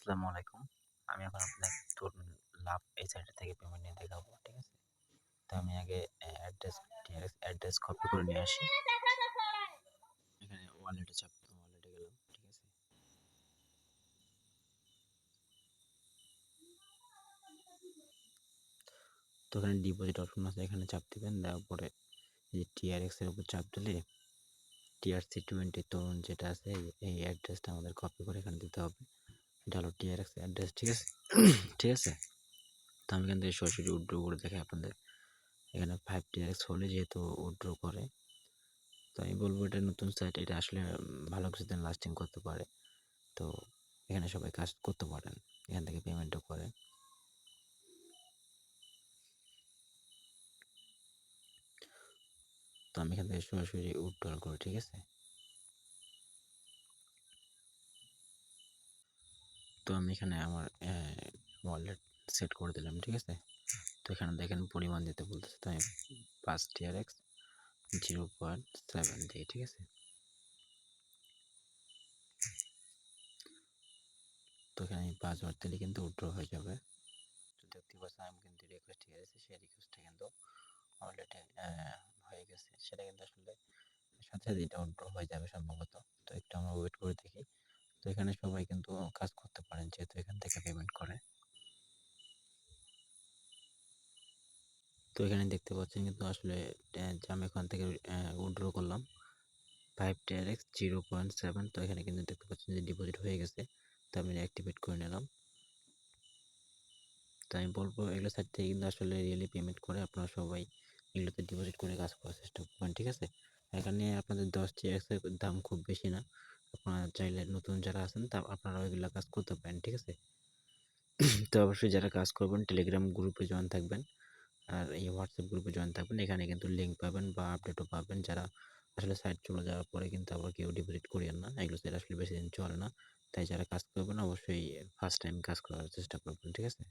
আসসালামু আলাইকুম। আমি এখন আপনাদের তরুণ লাভ এই সাইট থেকে পেমেন্ট নিয়ে দেখাবো, ঠিক আছে? তো আমি আগে অ্যাড্রেস কপি করে নিয়ে আসি। এখানে ওয়ালেটে ওয়ালেটে গেলাম, ঠিক আছে? তো এখানে ডিপোজিট অপশন আছে, এখানে চাপ দিবেন। দেওয়ার পরে এই টিআরএক্স এর উপর চাপ দিলে TRC20 তরুণ যেটা আছে এই অ্যাড্রেসটা আমাদের কপি করে এখানে দিতে হবে। এটা হলো টিআরএক্স অ্যাড্রেস, ঠিক আছে? ঠিক আছে, তো আমি এখান থেকে সরাসরি উইথড্র করে দেখাই আপনাদের। এখানে 5 TRX হলে যেহেতু উইথড্র করে, তো আমি বলবো এটা নতুন সাইট, এটা আসলে ভালো কিছুদিন লাস্টিং করতে পারে। তো এখানে সবাই কাজ করতে পারেন, এখান থেকে পেমেন্টও করে। তো আমি এখান থেকে সরাসরি উইথড্রল করি, ঠিক আছে? তো আমি এখানে আমার ওয়ালেট সেট করে দিলাম, ঠিক আছে? তো এখানে দেখেন পরিমাণ দিতে বলতেছে, তো আমি 5 TRX 0.7 দিই, ঠিক আছে? তো এখানে আমি 5 বার দিলে কিন্তু উইথড্র হয়ে যাবে। তো দেখতে পাচ্ছেন আমি কিন্তু রিকোয়েস্ট ঠিক আছে, সেই রিকোয়েস্টটা কিন্তু অলরেডি হয়ে গেছে। সেটা কিন্তু আসলে সাথে সাথে এটা উইথড্র হয়ে যাবে সম্ভবত। তো একটু আমরা ওয়েট করে দেখি। তো এখানে সবাই কিন্তু কাজ করতে পারেন যেহেতু এখান থেকে পেমেন্ট করে। তো এখানে দেখতে পাচ্ছেন কিন্তু আসলে যে আমি এখান থেকে উইথড্র করলাম 5 TRX 0.7। তো এখানে কিন্তু দেখতে পাচ্ছেন যে ডিপোজিট হয়ে গেছে। তো আমি অ্যাক্টিভেট করে নিলাম। তো আমি বলবো এগুলো সাইট থেকে কিন্তু আসলে রিয়েলি পেমেন্ট করে, আপনারা সবাই এগুলোতে ডিপোজিট করে কাজ করার চেষ্টা করবেন, ঠিক আছে? এখানে আপনাদের 10 TRX এর দাম খুব বেশি না। আপনারা চাইলে নতুন যারা আছেন তা আপনারা ওইগুলো কাজ করতে পারেন, ঠিক আছে? তো অবশ্যই যারা কাজ করবেন টেলিগ্রাম গ্রুপে জয়েন থাকবেন, আর এই হোয়াটসঅ্যাপ গ্রুপে জয়েন থাকবেন। এখানে কিন্তু লিঙ্ক পাবেন বা আপডেটও পাবেন। যারা আসলে সাইট চলে যাওয়ার পরে কিন্তু আবার কেউ ডিপোজিট করিয়েন না, এগুলো সাইট আসলে বেশি দিন চলে না। তাই যারা কাজ করবেন অবশ্যই ফার্স্ট টাইম কাজ করার চেষ্টা করবেন, ঠিক আছে?